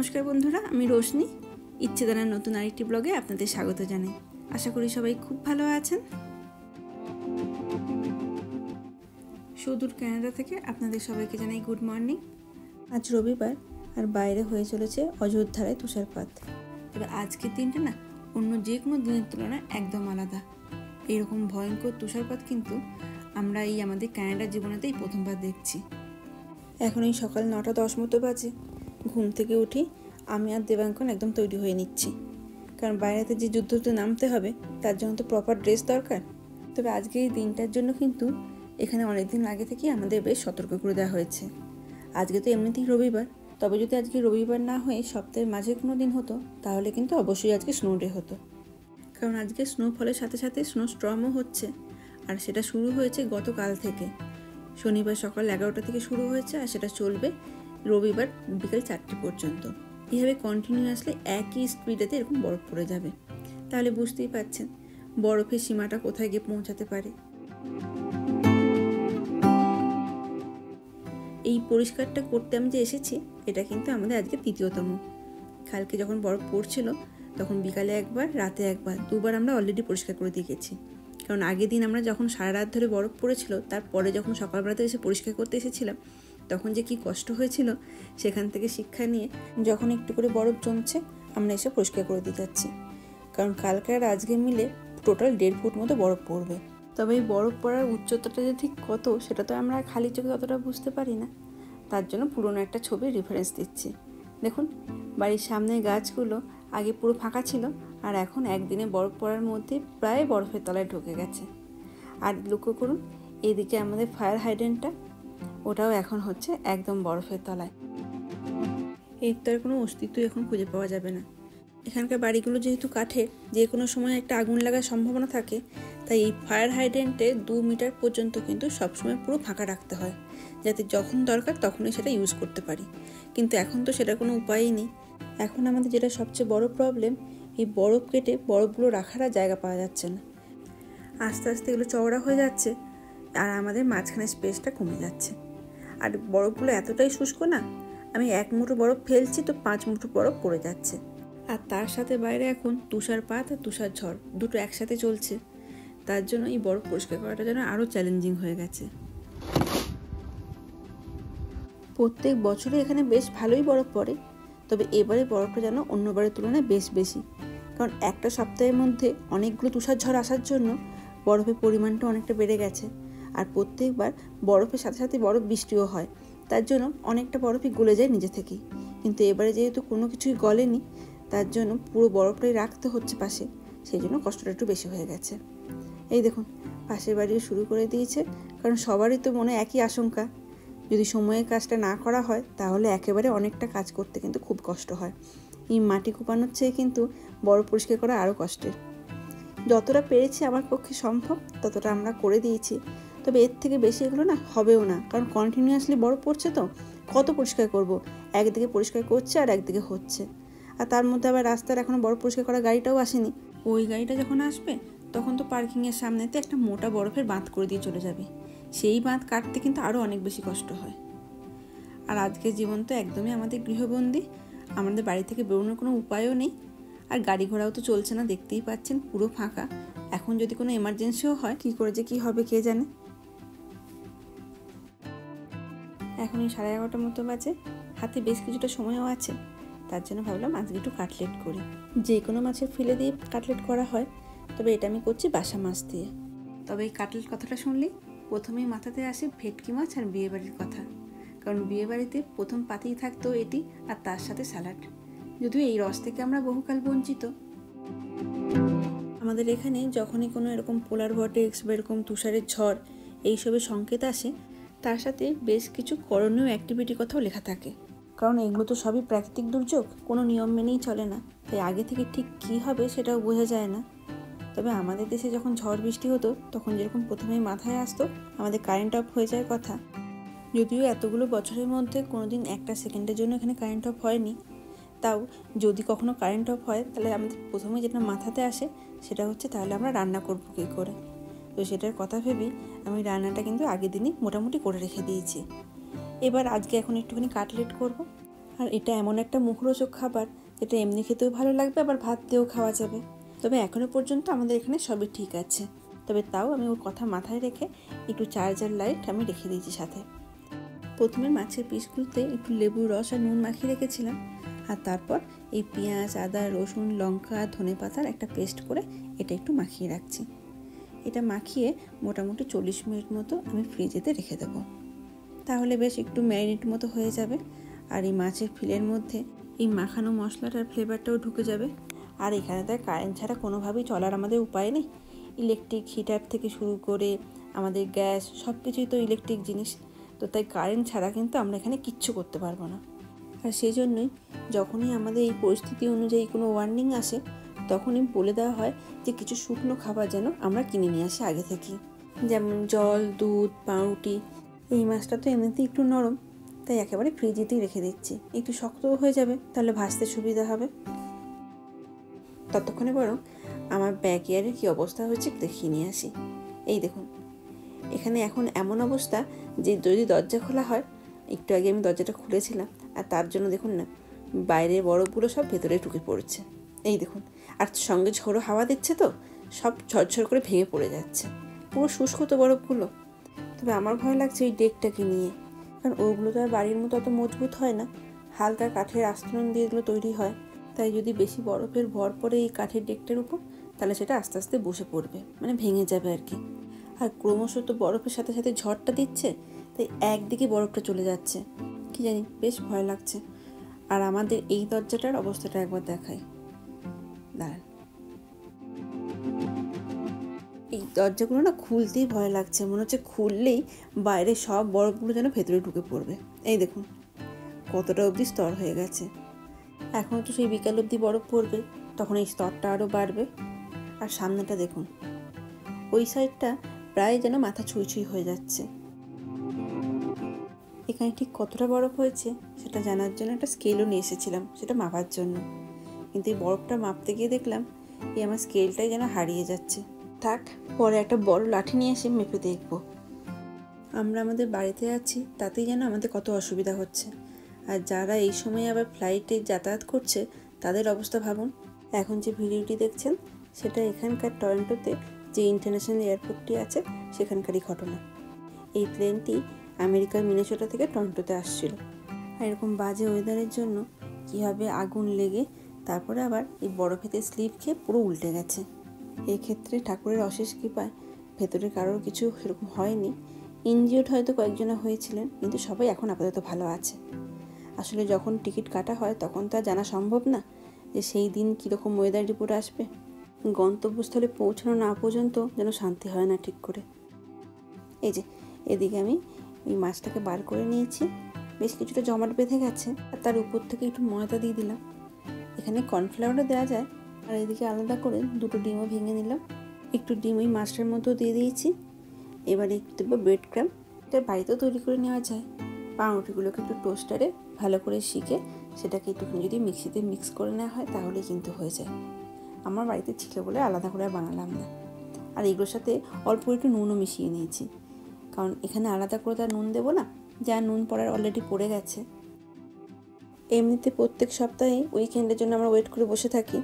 নমস্কার বন্ধুরা, আমি রোশনি ইচ্ছেদানার নতুন আরেকটি ব্লগে আপনাদের স্বাগত জানাই। আশা করি সবাই খুব ভালো আছেন। সুদূর কানাডা থেকে আপনাদের সবাইকে জানাই গুড মর্নিং। আজ রবিবার আর বাইরে হয়ে চলেছে অযোধ্যায় তুষারপাত। তবে আজকের দিনটা না অন্য যে কোনো দিনের তুলনায় একদম আলাদা। এইরকম ভয়ঙ্কর তুষারপাত কিন্তু আমরা এই আমাদের কানাডার জীবনেতেই প্রথমবার দেখছি। এখন এই সকাল 9:10 মতো বাজে। ঘুম থেকে উঠি আমি আর দেবাঙ্কন একদম তৈরি হয়ে নিচ্ছি, কারণ বাইরেতে যে যুদ্ধতে নামতে হবে তার জন্য তো প্রপার ড্রেস দরকার। তবে আজকে এই দিনটার জন্য কিন্তু এখানে অনেকদিন আগে থেকেই আমাদের বেশ সতর্ক করে দেওয়া হয়েছে। আজকে তো এমনিতেই রবিবার, তবে যদি আজকে রবিবার না হয়ে সপ্তাহের মাঝে কোনো দিন হতো তাহলে কিন্তু অবশ্যই আজকে স্নো ডে হতো, কারণ আজকে স্নোফলের সাথে সাথে স্নো স্টর্মও হচ্ছে। আর সেটা শুরু হয়েছে গতকাল থেকে। শনিবার সকাল 11টা থেকে শুরু হয়েছে আর সেটা চলবে রবিবার বিকেল 4টে পর্যন্ত। এইভাবে কন্টিনিউয়াসলি একই স্পিডেতে এরকম বরফ পড়ে যাবে। তাহলে বুঝতেই পারছেন বরফের সীমাটা কোথায় গিয়ে পৌঁছাতে পারে। এই পরিষ্কারটা করতে আমি যে এসেছি এটা কিন্তু আমাদের আজকে 3য়তম। কালকে যখন বরফ পড়ছিল তখন বিকালে একবার, রাতে একবার, দুবার আমরা অলরেডি পরিষ্কার করে দিয়ে গেছি। কারণ আগের দিন আমরা যখন সারা রাত ধরে বরফ পড়েছিল তারপরে যখন সকালবেলাতে এসে পরিষ্কার করতে এসেছিলাম তখন যে কি কষ্ট হয়েছিল, সেখান থেকে শিক্ষা নিয়ে যখন একটু করে বরফ জমছে আমরা এসে পরিষ্কার করে দিয়ে যাচ্ছি। কারণ কালকে আর আজকে মিলে টোটাল 1.5 ফুট মতো বরফ পড়বে। তবে এই বরফ পড়ার উচ্চতাটা যে ঠিক কত সেটা তো আমরা খালি চোখে ততটা বুঝতে পারি না। তার জন্য পুরনো একটা ছবির রেফারেন্স দিচ্ছি। দেখুন বাড়ির সামনে গাছগুলো আগে পুরো ফাঁকা ছিল আর এখন একদিনে বরফ পড়ার মধ্যে প্রায় বরফের তলায় ঢুকে গেছে। আর লক্ষ্য করুন এদিকে আমাদের ফায়ার হাইড্রেন্টটা, ওটাও এখন হচ্ছে একদম বরফের তলায়। এর তো আর কোনো অস্তিত্ব এখন খুঁজে পাওয়া যাবে না। এখানকার বাড়িগুলো যেহেতু কাঠের, যে কোনো সময় একটা আগুন লাগার সম্ভাবনা থাকে, তাই এই ফায়ার হাইড্রেন্টে 2 মিটার পর্যন্ত কিন্তু সবসময় পুরো ফাঁকা রাখতে হয়, যাতে যখন দরকার তখনই সেটা ইউজ করতে পারি। কিন্তু এখন তো সেটার কোনো উপায়ই নেই। এখন আমাদের যেটা সবচেয়ে বড় প্রবলেম, এই বরফ কেটে বরফগুলো রাখার আর জায়গা পাওয়া যাচ্ছে না। আস্তে আস্তে এগুলো চওড়া হয়ে যাচ্ছে আর আমাদের মাঝখানে স্পেসটা কমে যাচ্ছে। আর বরফগুলো এতটাই শুষ্ক না, আমি 1 মুঠো বরফ ফেলছি তো 5 মুঠো বরফ পড়ে যাচ্ছে। আর তার সাথে বাইরে এখন তুষারপাত আর তুষার ঝড় দুটো একসাথে চলছে। তার জন্য এই বরফ পরিষ্কার করাটা যেন আরও চ্যালেঞ্জিং হয়ে গেছে। প্রত্যেক বছরে এখানে বেশ ভালোই বরফ পড়ে, তবে এবারে বরফটা যেন অন্যবারের তুলনায় বেশ বেশি। কারণ একটা সপ্তাহের মধ্যে অনেকগুলো তুষার ঝড় আসার জন্য বরফের পরিমাণটা অনেকটা বেড়ে গেছে। আর প্রত্যেকবার বরফের সাথে সাথে বরফ বৃষ্টিও হয়, তার জন্য অনেকটা বরফই গলে যায় নিজে থেকেই। কিন্তু এবারে যেহেতু কোনো কিছুই গলেনি তার জন্য পুরো বরফটাই রাখতে হচ্ছে পাশে, সেই জন্য কষ্টটা একটু বেশি হয়ে গেছে। এই দেখুন পাশের বাড়িও শুরু করে দিয়েছে, কারণ সবারই তো মনে একই আশঙ্কা, যদি সময়ে কাজটা না করা হয় তাহলে একেবারে অনেকটা কাজ করতে কিন্তু খুব কষ্ট হয়। এই মাটি কুপানোর চেয়ে কিন্তু বরফ পরিষ্কার করা আরও কষ্টের। যতটা পেরেছি আমার পক্ষে সম্ভব ততটা আমরা করে দিয়েছি, তবে এর থেকে বেশি এগুলো না হবেও না, কারণ কন্টিনিউয়াসলি বরফ পড়ছে তো কত পরিষ্কার করব। একদিকে পরিষ্কার করছে আর একদিকে হচ্ছে, আর তার মধ্যে আবার রাস্তার এখনও বরফ পরিষ্কার করা গাড়িটাও আসেনি। ওই গাড়িটা যখন আসবে তখন তো পার্কিংয়ের সামনেতে একটা মোটা বরফের বাঁধ করে দিয়ে চলে যাবে। সেই বাঁধ কাটতে কিন্তু আরও অনেক বেশি কষ্ট হয়। আর আজকের জীবন তো একদমই আমাদের গৃহবন্দী, আমাদের বাড়ি থেকে বেরোনোর কোনো উপায়ও নেই। আর গাড়ি ঘোড়াও তো চলছে না, দেখতেই পাচ্ছেন পুরো ফাঁকা। এখন যদি কোনো এমার্জেন্সিও হয় কী করে যে কী হবে কে জানে। এখন এই 11:30 মতো বাজে, হাতে বেশ কিছুটা সময়ও আছে। তার জন্য ভাবলাম আজকে একটু কাটলেট করি। যে কোনো মাছের ফিলে দিয়ে কাটলেট করা হয়, তবে এটা আমি করছি বাসা মাছ দিয়ে। তবে এই কাটলেট কথাটা শুনলেই প্রথমেই মাথাতে আসে ভেটকি মাছ আর বিয়েবাড়ির কথা, কারণ বিয়েবাড়িতে প্রথম পাতেই থাকতো এটি আর তার সাথে স্যালাড। যদিও এই রস থেকে আমরা বহুকাল বঞ্চিত। আমাদের এখানে যখনই কোনো এরকম পোলার ভর্টেক্স বা এরকম তুষারের ঝড় এইসবের সংকেত আসে, তার সাথে বেশ কিছু করণীয় অ্যাক্টিভিটি কথাও লেখা থাকে, কারণ এগুলো তো সবই প্রাকৃতিক দুর্যোগ, কোনো নিয়ম মেনেই চলে না, তাই আগে থেকে ঠিক কী হবে সেটাও বোঝা যায় না। তবে আমাদের দেশে যখন ঝড় বৃষ্টি হতো তখন যেরকম প্রথমেই মাথায় আসতো আমাদের কারেন্ট অফ হয়ে যাওয়ার কথা। যদিও এতগুলো বছরের মধ্যে কোনো দিন একটা সেকেন্ডের জন্য এখানে কারেন্ট অফ হয়নি, তাও যদি কখনো কারেন্ট অফ হয় তাহলে আমাদের প্রথমে যেটা মাথাতে আসে সেটা হচ্ছে তাহলে আমরা রান্না করবো কী করে। তো সেটার কথা ভেবেই আমি রান্নাটা কিন্তু আগের দিনই মোটামুটি করে রেখে দিয়েছি। এবার আজকে এখন একটুখানি কাটলেট করব। আর এটা এমন একটা মুখরোচক খাবার যেটা এমনি খেতেও ভালো লাগবে, আবার ভাত দিয়েও খাওয়া যাবে। তবে এখনও পর্যন্ত আমাদের এখানে সবই ঠিক আছে। তবে তাও আমি ওর কথা মাথায় রেখে একটু চার্জার লাইট আমি রেখে দিয়েছি সাথে। প্রথমে মাছের পিসগুলোতে একটু লেবুর রস আর নুন মাখিয়ে রেখেছিলাম, আর তারপর এই পেঁয়াজ, আদা, রসুন, লঙ্কা, ধনেপাতার একটা পেস্ট করে এটা একটু মাখিয়ে রাখছি। এটা মাখিয়ে মোটামুটি 40 মিনিট মতো আমি ফ্রিজেতে রেখে দেবো। তাহলে বেশ একটু ম্যারিনেট মতো হয়ে যাবে, আর এই মাছের ফিলের মধ্যে এই মাখানো মশলাটার ফ্লেভারটাও ঢুকে যাবে। আর এখানে তাই কারেন্ট ছাড়া কোনোভাবেই চলার আমাদের উপায় নেই। ইলেকট্রিক হিটার থেকে শুরু করে আমাদের গ্যাস সব কিছুই তো ইলেকট্রিক জিনিস, তো তাই কারেন্ট ছাড়া কিন্তু আমরা এখানে কিচ্ছু করতে পারবো না। আর সেই জন্যই যখনই আমাদের এই পরিস্থিতি অনুযায়ী কোনো ওয়ার্নিং আসে, তখনই বলে দেওয়া হয় যে কিছু শুকনো খাবার যেন আমরা কিনে নিয়ে আসি আগে থেকেই, যেমন জল, দুধ, পাউরুটি। এই মাছটা তো এমনিতেই একটু নরম, তাই একেবারে ফ্রিজেতেই রেখে দিচ্ছি। একটু শক্তও হয়ে যাবে, তাহলে ভাজতে সুবিধা হবে। ততক্ষণে বরং আমার ব্যাকইয়ার্ডের কী অবস্থা হয়েছে দেখিয়ে নিয়ে আসি। এই দেখুন, এখানে এখন এমন অবস্থা যে যদি দরজা খোলা হয়, একটু আগে আমি দরজাটা খুলেছিলাম, আর তার জন্য দেখুন না বাইরের বরফগুলো সব ভেতরে ঢুকে পড়ছে। এই দেখুন, আর সঙ্গে ঝোড়ো হাওয়া দিচ্ছে তো সব ঝরঝর করে ভেঙে পড়ে যাচ্ছে, পুরো শুষ্ক তো বরফগুলো। তবে আমার ভয় লাগছে ওই ডেকটাকে নিয়ে, কারণ ওগুলো তো আর বাড়ির মতো অত মজবুত হয় না, হালকা কাঠের আস্তরণ দিয়ে এগুলো তৈরি হয়। তাই যদি বেশি বরফের ভর পড়ে এই কাঠের ডেকটার উপর, তাহলে সেটা আস্তে আস্তে বসে পড়বে, মানে ভেঙে যাবে আর কি। আর ক্রমশ তো বরফের সাথে সাথে ঝড়টা দিচ্ছে, তাই একদিকে বরফটা চলে যাচ্ছে, কি জানি বেশ ভয় লাগছে। আর আমাদের এই দরজাটার অবস্থাটা একবার দেখাই, দাঁড়ান। এই দরজাগুলো না খুলতেই ভয় লাগছে, মনে হচ্ছে খুললেই বাইরে সব বরফগুলো যেন ভেতরে ঢুকে পড়বে। এই দেখুন কতটা অবধি স্তর হয়ে গেছে। এখন তো সেই বিকাল অবধি বরফ পড়বে, তখন এই স্তরটা আরও বাড়বে। আর সামনেটা দেখুন, ওই সাইডটা প্রায় যেন মাথা ছুঁই ছুঁই হয়ে যাচ্ছে। এখানে ঠিক কতটা বরফ হয়েছে সেটা জানার জন্য একটা স্কেলও নিয়ে এসেছিলাম, সেটা মাপার জন্য। কিন্তু এই বরফটা মাপতে গিয়ে দেখলাম এই আমার স্কেলটাই যেন হারিয়ে যাচ্ছে। থাক, পরে একটা বড় লাঠি নিয়ে এসে মেপে দেখব। আমরা আমাদের বাড়িতে আছি তাতেই যেন আমাদের কত অসুবিধা হচ্ছে, আর যারা এই সময় আবার ফ্লাইটে যাতায়াত করছে তাদের অবস্থা ভাবুন। এখন যে ভিডিওটি দেখছেন সেটা এখানকার টরন্টোতে যে ইন্টারন্যাশনাল এয়ারপোর্টটি আছে সেখানকারই ঘটনা। এই প্লেনটি আমেরিকার মিনেসোটা থেকে টরন্টোতে আসছিল, আর এরকম বাজে ওয়েদারের জন্য কীভাবে আগুন লেগে তারপরে আবার এই বরফেতে স্লিপ খেয়ে পুরো উল্টে গেছে। এই ক্ষেত্রে ঠাকুরের অশেষ কৃপায় ভেতরে কারোর কিছু সেরকম হয়নি। ইনজিওর্ড হয়তো কয়েকজনা হয়েছিলেন, কিন্তু সবাই এখন আপাতত ভালো আছে। আসলে যখন টিকিট কাটা হয় তখন তো আর জানা সম্ভব না যে সেই দিন কীরকম ওয়েদার রিপোর্ট আসবে। গন্তব্যস্থলে পৌঁছানো না পর্যন্ত যেন শান্তি হয় না ঠিক করে। এই যে এদিকে আমি ওই মাছটাকে বার করে নিয়েছি, বেশ কিছুটা জমাট বেঁধে গেছে, আর তার উপর থেকে একটু ময়দা দিয়ে দিলাম। এখানে কর্নফ্লাওয়ারও দেওয়া যায়। আর এদিকে আলাদা করে দুটো ডিমও ভেঙে নিলাম, একটু ডিম ওই মাছটার মধ্যেও দিয়ে দিয়েছি। এবারে একটু দেবো ব্রেড ক্রাম, এটা বাড়িতেও তৈরি করে নেওয়া যায়। পাউরুটিগুলোকে একটু টোস্টারে ভালো করে শিখে সেটাকে একটুখানি যদি মিক্সিতে মিক্স করে নেওয়া হয় তাহলেই কিন্তু হয়ে যায়। আমার বাড়িতে ছিল বলে আলাদা করে বানালাম না। আর এগুলোর সাথে অল্প একটু নুনও মিশিয়ে নিয়েছি, কারণ এখানে আলাদা করে তার নুন দেবো না, যা নুন পড়ার অলরেডি পড়ে গেছে। এমনিতে প্রত্যেক সপ্তাহে উইকেন্ডের জন্য আমরা ওয়েট করে বসে থাকি,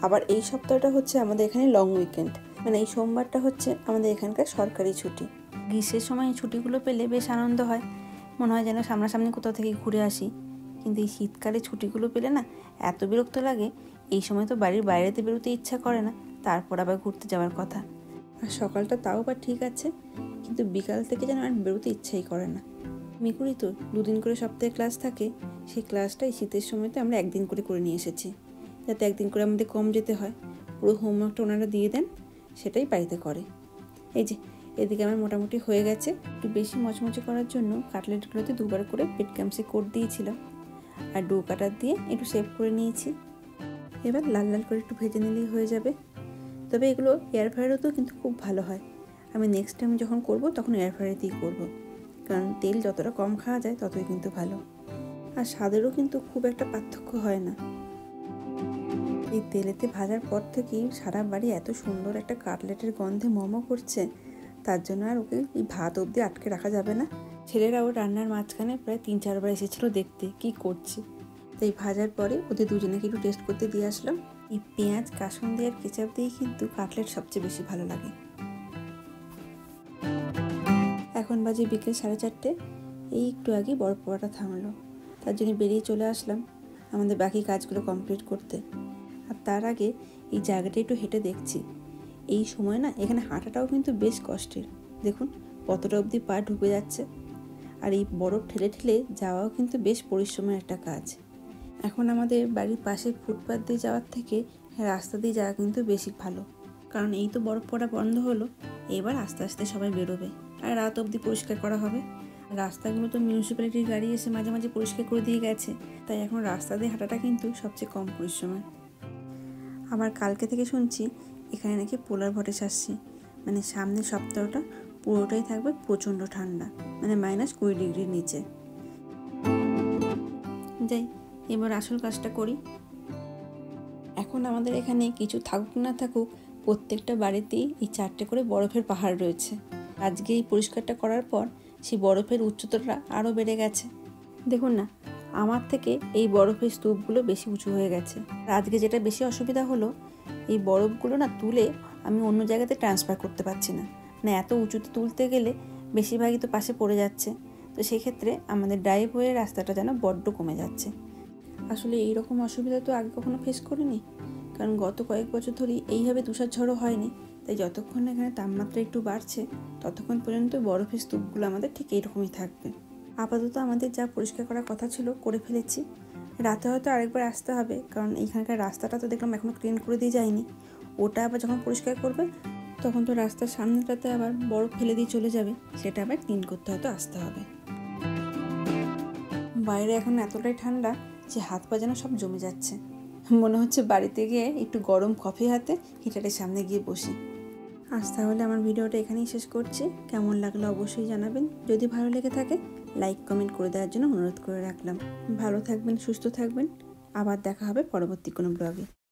আবার এই সপ্তাহটা হচ্ছে আমাদের এখানে লং উইকেন্ড, মানে এই সোমবারটা হচ্ছে আমাদের এখানকার সরকারি ছুটি। গ্রীষ্মের সময় ছুটিগুলো পেলে বেশ আনন্দ হয়, মনে হয় যেন সামনাসামনি কোথাও থেকে ঘুরে আসি। কিন্তু এই শীতকালে ছুটিগুলো পেলে না এত বিরক্ত লাগে, এই সময় তো বাড়ির বাইরেতে বেরোতে ইচ্ছা করে না, তারপর আবার ঘুরতে যাওয়ার কথা। আর সকালটা তাও বা ঠিক আছে, কিন্তু বিকাল থেকে যেন আর বেরোতে ইচ্ছাই করে না। মিকুরি তো 2 দিন করে সপ্তাহে ক্লাস থাকে, সেই ক্লাসটাই শীতের সময়তে আমরা 1 দিন করে নিয়ে এসেছি, যাতে 1 দিন করে আমাদের কম যেতে হয়। পুরো হোমওয়ার্কটা ওনারা দিয়ে দেন, সেটাই বাড়িতে করে। এই যে এদিকে আমার মোটামুটি হয়ে গেছে। একটু বেশি মচমচে করার জন্য কাটলেটগুলোতে 2বার করে ব্রেড ক্রাম্বসে কোট দিয়েছিলাম, আর ডো কাটার দিয়ে একটু শেপ করে নিয়েছি। এবার লাল লাল করে একটু ভেজে নিলেই হয়ে যাবে। তবে এগুলো এয়ার ফ্রায়ারেতেও কিন্তু খুব ভালো হয়। আমি নেক্সট টাইম যখন করব তখন এয়ার ফ্রায়ারেতেই করব, কারণ তেল যতটা কম খাওয়া যায় ততই কিন্তু ভালো, আর স্বাদেরও কিন্তু খুব একটা পার্থক্য হয় না। এই তেলেতে ভাজার পর থেকেই সারা বাড়ি এত সুন্দর একটা কাটলেটের গন্ধে মোমো করছে, তার জন্য আর ওকে এই ভাত অবধি আটকে রাখা যাবে না। ছেলেরা ওর রান্নার মাঝখানে প্রায় 3-4 বার এসেছিলো দেখতে কি করছি। তাই ভাজার পরে ওদের দুজনেকে একটু টেস্ট করতে দিয়ে আসলাম। এই পেঁয়াজ, কাসুন্দি আর কেচাপ দিয়ে কিন্তু কাটলেট সবচেয়ে বেশি ভালো লাগে। এখন বাজে বিকেল 4:30। এই একটু আগে বরফ পড়াটা থামলো, তার জন্য বেরিয়ে চলে আসলাম আমাদের বাকি কাজগুলো কমপ্লিট করতে। আর তার আগে এই জায়গাটা একটু হেঁটে দেখছি। এই সময় না এখানে হাঁটাটাও কিন্তু বেশ কষ্টের। দেখুন কতটা অবধি পা ঢুকে যাচ্ছে। আর এই বরফ ঠেলে ঠেলে যাওয়াও কিন্তু বেশ পরিশ্রমের একটা কাজ। এখন আমাদের বাড়ির পাশে ফুটপাথ দিয়ে যাওয়ার থেকে রাস্তা দিয়ে যাওয়া কিন্তু বেশি ভালো, কারণ এই তো বরফ পড়া বন্ধ হলো, এবার আস্তে আস্তে সবাই বেরোবে আর রাত অবধি পরিষ্কার করা হবে। রাস্তাগুলো তো মিউনিসিপ্যালিটির গাড়ি এসে মাঝে মাঝে পরিষ্কার করে দিয়ে গেছে, তাই এখন রাস্তা দিয়ে হাঁটাটা কিন্তু সবচেয়ে কম পরিশ্রমের। আবার কালকে থেকে শুনছি এখানে নাকি পোলার ভটেস আসছে, মানে সামনের সপ্তাহটা পুরোটাই থাকবে প্রচণ্ড ঠান্ডা, মানে -20 ডিগ্রির নিচে। যাই এবার আসল কাজটা করি। এখন আমাদের এখানে কিছু থাকুক না থাকুক প্রত্যেকটা বাড়িতেই এই 4টে করে বরফের পাহাড় রয়েছে। আজকে এই পরিষ্কারটা করার পর সেই বরফের উচ্চতাটা আরও বেড়ে গেছে। দেখুন না, আমার থেকে এই বরফের স্তূপগুলো বেশি উঁচু হয়ে গেছে। আর আজকে যেটা বেশি অসুবিধা হলো, এই বরফগুলো না তুলে আমি অন্য জায়গাতে ট্রান্সফার করতে পারছি না। মানে এত উঁচুতে তুলতে গেলে বেশিরভাগই তো পাশে পড়ে যাচ্ছে, তো সেক্ষেত্রে আমাদের ড্রাইভওয়ের রাস্তাটা যেন বড্ড কমে যাচ্ছে। আসলে এই রকম অসুবিধা তো আগে কখনো ফেস করিনি, কারণ গত কয়েক বছর ধরেই এইভাবে তুষার ঝড়ও হয়নি। তাই যতক্ষণ এখানে তাপমাত্রা একটু বাড়ছে ততক্ষণ পর্যন্ত বরফের স্তূপগুলো আমাদের ঠিক এইরকমই থাকবে। আপাতত আমাদের যা পরিষ্কার করার কথা ছিল করে ফেলেছি। রাতে হয়তো আরেকবার আসতে হবে, কারণ এইখানকার রাস্তাটা তো দেখলাম এখনও ক্লিন করে দিয়ে যায়নি। ওটা আবার যখন পরিষ্কার করবে তখন তো রাস্তার সামনেটাতে আবার বরফ ফেলে দিয়ে চলে যাবে, সেটা আবার ক্লিন করতে হয়তো আসতে হবে। বাইরে এখন এতটাই ঠান্ডা যে হাত পা যেন সব জমে যাচ্ছে। মনে হচ্ছে বাড়িতে গিয়ে একটু গরম কফি হাতে হিটারের সামনে গিয়ে বসি। আজ তাহলে আমার ভিডিওটা এখানেই শেষ করছি। কেমন লাগলো অবশ্যই জানাবেন। যদি ভালো লেগে থাকে লাইক কমেন্ট করে দেওয়ার জন্য অনুরোধ করে রাখলাম। ভালো থাকবেন, সুস্থ থাকবেন। আবার দেখা হবে পরবর্তী কোনো ব্লগে।